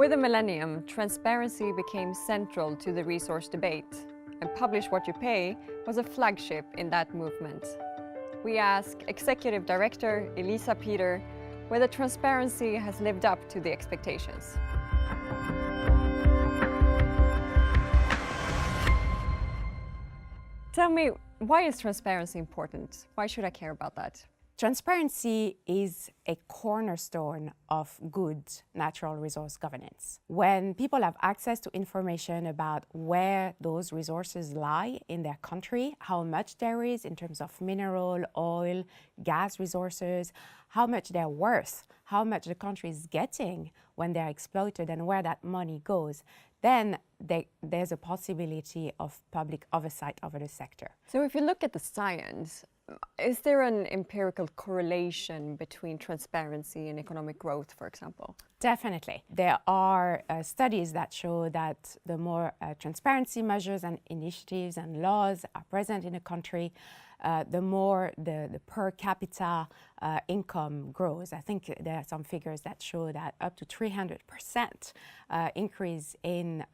With the millennium, transparency became central to the resource debate, and Publish What You Pay was a flagship in that movement. We ask Executive Director Elisa Peter whether transparency has lived up to the expectations. Tell me, why is transparency important? Why should I care about that? Transparency is a cornerstone of good natural resource governance. When people have access to information about where those resources lie in their country, how much there is in terms of mineral, oil, gas resources, how much they're worth, how much the country is getting when they're exploited and where that money goes, then there's a possibility of public oversight over the sector. So if you look at the science, is there an empirical correlation between transparency and economic growth, for example? Definitely. There are studies that show that the more transparency measures and initiatives and laws are present in a country, the more the per capita income grows. I think there are some figures that show that up to 300% increase in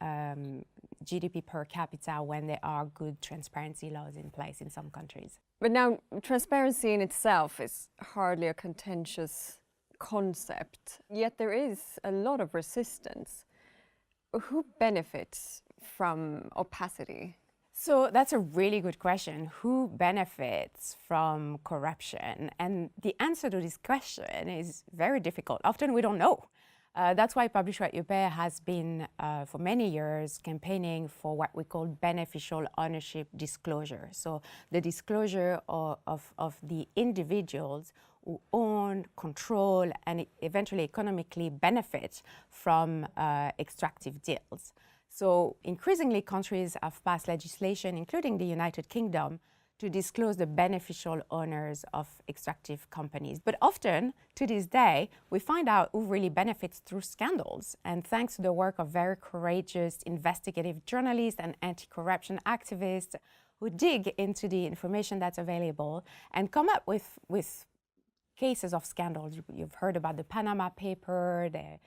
GDP per capita when there are good transparency laws in place in some countries. But now, transparency in itself is hardly a contentious concept, yet there is a lot of resistance. Who benefits from opacity? So that's a really good question. Who benefits from corruption? And the answer to this question is very difficult. Often we don't know. That's why Publish What You Pay has been, for many years, campaigning for what we call beneficial ownership disclosure. So the disclosure of the individuals who own, control, and eventually economically benefit from extractive deals. So increasingly, countries have passed legislation, including the United Kingdom, to disclose the beneficial owners of extractive companies. But often, to this day, we find out who really benefits through scandals. And thanks to the work of very courageous investigative journalists and anti-corruption activists who dig into the information that's available and come up with cases of scandals. You've heard about the Panama paper, the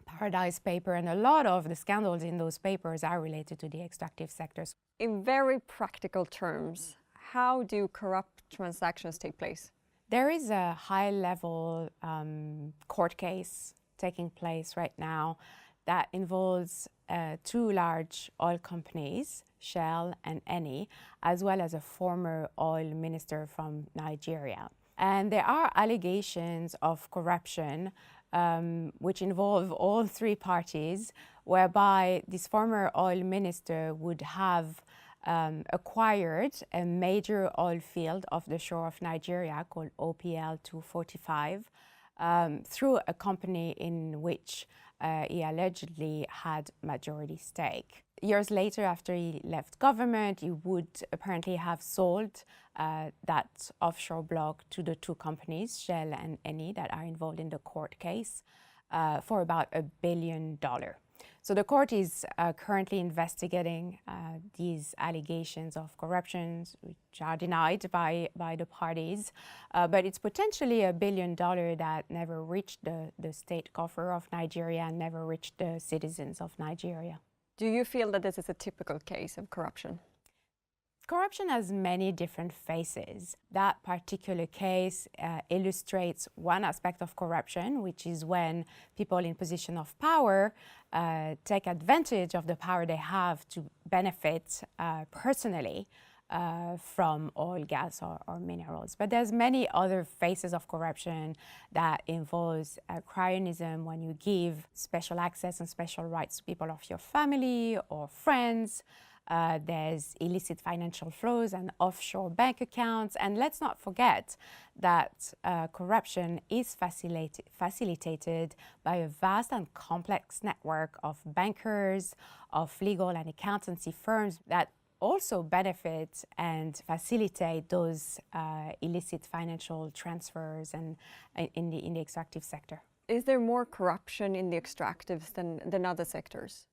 Paradise paper, and a lot of the scandals in those papers are related to the extractive sectors. In very practical terms, how do corrupt transactions take place? There is a high-level court case taking place right now that involves two large oil companies, Shell and Eni, as well as a former oil minister from Nigeria. And there are allegations of corruption which involve all three parties, whereby this former oil minister would have acquired a major oil field off the shore of Nigeria called OPL 245 through a company in which he allegedly had majority stake. Years later, after he left government, he would apparently have sold that offshore block to the two companies, Shell and Eni, that are involved in the court case, for about $1 billion. So the court is currently investigating these allegations of corruption, which are denied by the parties, but it's potentially $1 billion that never reached the state coffer of Nigeria and never reached the citizens of Nigeria. Do you feel that this is a typical case of corruption? Corruption has many different faces. That particular case illustrates one aspect of corruption, which is when people in position of power take advantage of the power they have to benefit personally from oil, gas, or minerals. But there's many other phases of corruption that involves cryonism, when you give special access and special rights to people of your family or friends. There's illicit financial flows and offshore bank accounts. And let's not forget that corruption is facilitated by a vast and complex network of bankers, of legal and accountancy firms that also benefit and facilitate those illicit financial transfers and in the extractive sector. Is there more corruption in the extractives than other sectors?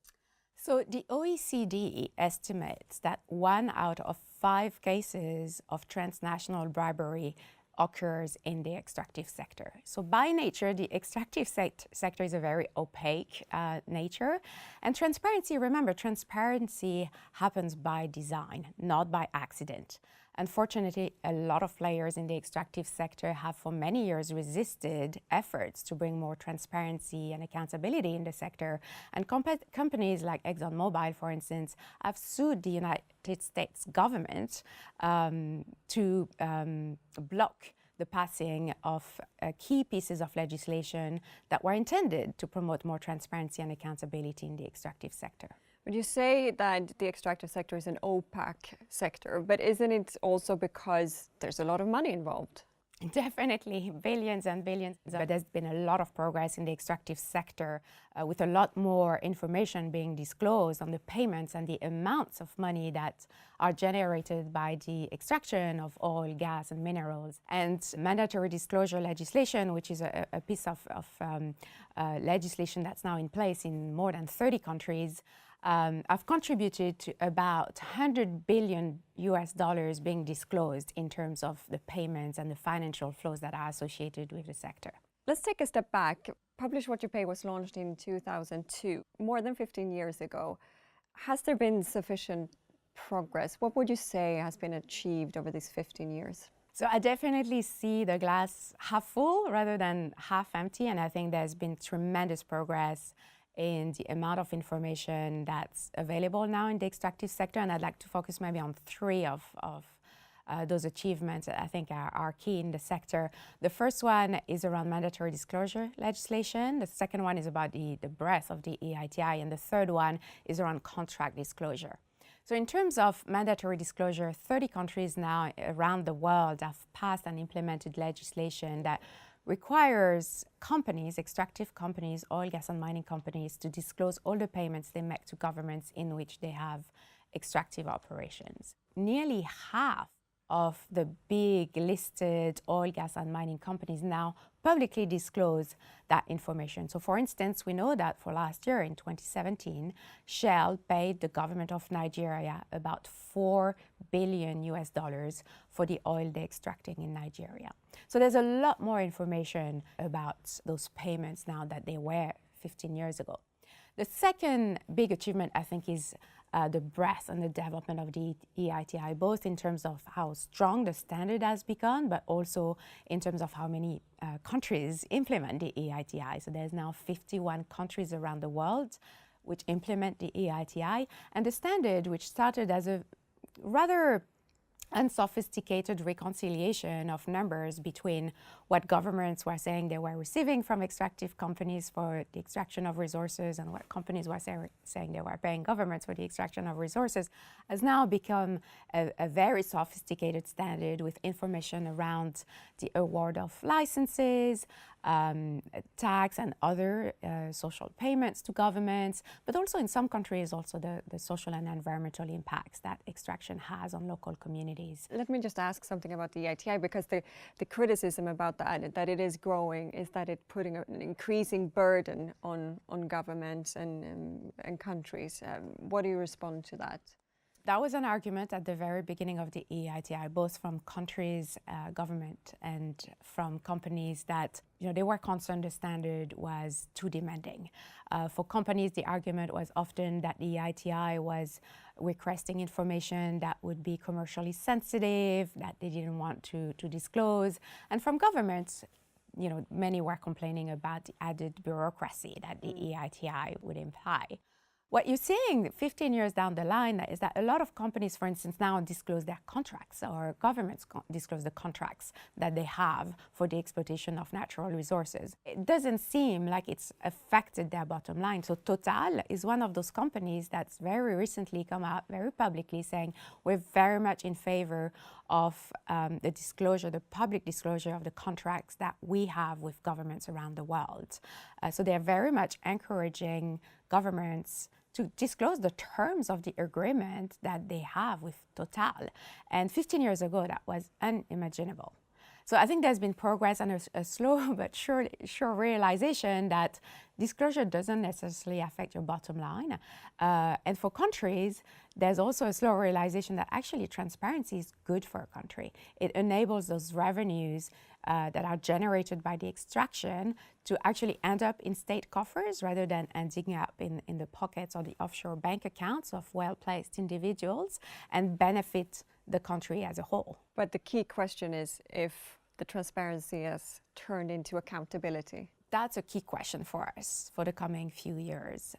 So the OECD estimates that 1 out of 5 cases of transnational bribery occurs in the extractive sector. So by nature, the extractive sector is a very opaque nature. And transparency, remember, transparency happens by design, not by accident. Unfortunately, a lot of players in the extractive sector have for many years resisted efforts to bring more transparency and accountability in the sector. And companies like ExxonMobil, for instance, have sued the United States government to block the passing of key pieces of legislation that were intended to promote more transparency and accountability in the extractive sector. Would you say that the extractive sector is an opaque sector, but isn't it also because there's a lot of money involved? Definitely, billions and billions. But there's been a lot of progress in the extractive sector with a lot more information being disclosed on the payments and the amounts of money that are generated by the extraction of oil, gas, and minerals. And mandatory disclosure legislation, which is a piece of legislation that's now in place in more than 30 countries, have contributed to about $100 billion being disclosed in terms of the payments and the financial flows that are associated with the sector. Let's take a step back. Publish What You Pay was launched in 2002, more than 15 years ago. Has there been sufficient progress? What would you say has been achieved over these 15 years? So I definitely see the glass half full rather than half empty, and I think there's been tremendous progress in the amount of information that's available now in the extractive sector. And I'd like to focus maybe on three of those achievements that I think are key in the sector. The first one is around mandatory disclosure legislation. The second one is about the breadth of the EITI. And the third one is around contract disclosure. So in terms of mandatory disclosure, 30 countries now around the world have passed and implemented legislation that requires companies, extractive companies, oil, gas, and mining companies, to disclose all the payments they make to governments in which they have extractive operations. Nearly half of the big listed oil, gas, and mining companies now publicly disclose that information. So for instance, we know that for last year in 2017, Shell paid the government of Nigeria about $4 billion for the oil they're extracting in Nigeria. So there's a lot more information about those payments now than there were 15 years ago. The second big achievement, I think, is the breadth and the development of the EITI, both in terms of how strong the standard has become, but also in terms of how many countries implement the EITI. So there's now 51 countries around the world which implement the EITI. And the standard, which started as a rather unsophisticated reconciliation of numbers between what governments were saying they were receiving from extractive companies for the extraction of resources and what companies were saying they were paying governments for the extraction of resources, has now become a very sophisticated standard with information around the award of licenses, tax and other social payments to governments, but also in some countries also the social and environmental impacts that extraction has on local communities. Let me just ask something about the EITI, because the criticism about that it is growing is that it's putting an increasing burden on governments and countries. What do you respond to that? That was an argument at the very beginning of the EITI, both from countries, government, and from companies that, they were concerned the standard was too demanding. For companies, the argument was often that the EITI was requesting information that would be commercially sensitive, that they didn't want to disclose. And from governments, many were complaining about the added bureaucracy that the EITI would imply. What you're seeing 15 years down the line is that a lot of companies, for instance, now disclose their contracts, or governments disclose the contracts that they have for the exploitation of natural resources. It doesn't seem like it's affected their bottom line. So Total is one of those companies that's very recently come out very publicly saying we're very much in favor of the disclosure, the public disclosure of the contracts that we have with governments around the world. So they're very much encouraging governments to disclose the terms of the agreement that they have with Total. And 15 years ago, that was unimaginable. So I think there's been progress and a slow but sure realization that disclosure doesn't necessarily affect your bottom line. And for countries, there's also a slow realization that actually transparency is good for a country. It enables those revenues that are generated by the extraction to actually end up in state coffers rather than ending up in the pockets or the offshore bank accounts of well-placed individuals and benefit the country as a whole. But the key question is if the transparency has turned into accountability. That's a key question for us for the coming few years.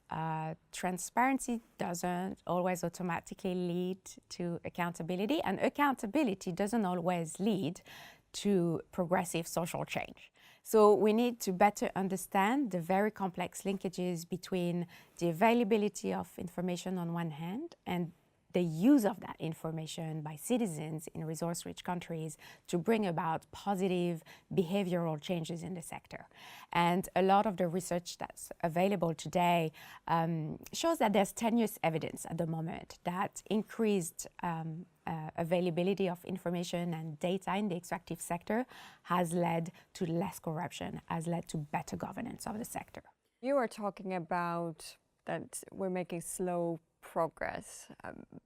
Transparency doesn't always automatically lead to accountability, and accountability doesn't always lead to progressive social change. So we need to better understand the very complex linkages between the availability of information on one hand and the use of that information by citizens in resource-rich countries to bring about positive behavioral changes in the sector. And a lot of the research that's available today shows that there's tenuous evidence at the moment that increased availability of information and data in the extractive sector has led to less corruption, has led to better governance of the sector. You are talking about that we're making slow progress,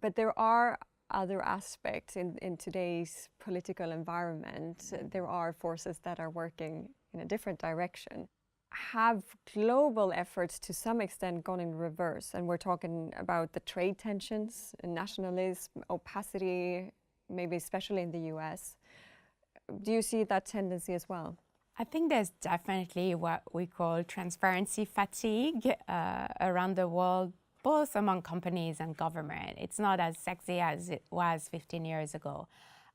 but there are other aspects in today's political environment. There are forces that are working in a different direction. Have global efforts to some extent gone in reverse? And we're talking about the trade tensions, nationalism, opacity, maybe especially in the US. Do you see that tendency as well? I think there's definitely what we call transparency fatigue around the world, both among companies and government. It's not as sexy as it was 15 years ago.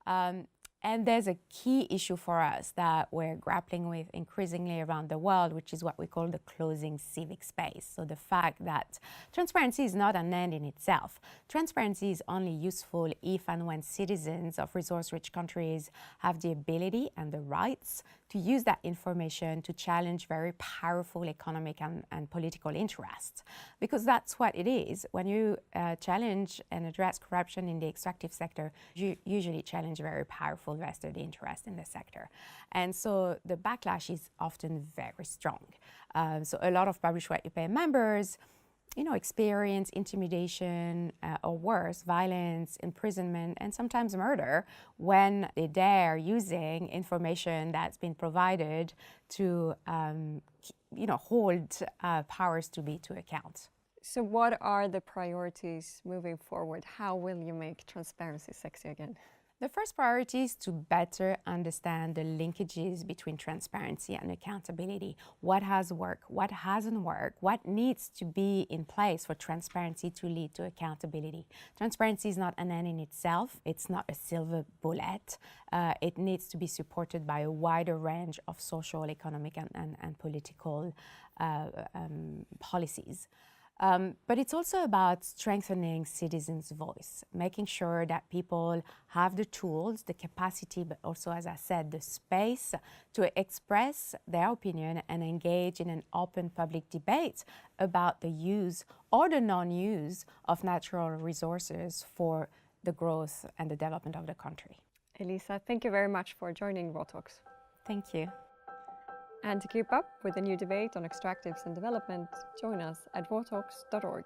And there's a key issue for us that we're grappling with increasingly around the world, which is what we call the closing civic space. So the fact that transparency is not an end in itself. Transparency is only useful if and when citizens of resource-rich countries have the ability and the rights to use that information to challenge very powerful economic and political interests. Because that's what it is. When you challenge and address corruption in the extractive sector, you usually challenge very powerful vested interest in the sector. And so the backlash is often very strong. So a lot of Publish What You Pay members experience intimidation or worse, violence, imprisonment, and sometimes murder when they're using information that's been provided to, hold powers to be to account. So what are the priorities moving forward? How will you make transparency sexy again? The first priority is to better understand the linkages between transparency and accountability. What has worked, what hasn't worked, what needs to be in place for transparency to lead to accountability. Transparency is not an end in itself. It's not a silver bullet. It needs to be supported by a wider range of social, economic, and political policies. But it's also about strengthening citizens' voice, making sure that people have the tools, the capacity, but also, as I said, the space to express their opinion and engage in an open public debate about the use or the non-use of natural resources for the growth and the development of the country. Elisa, thank you very much for joining Raw Talks. Thank you. And to keep up with the new debate on extractives and development, join us at rawtalks.org.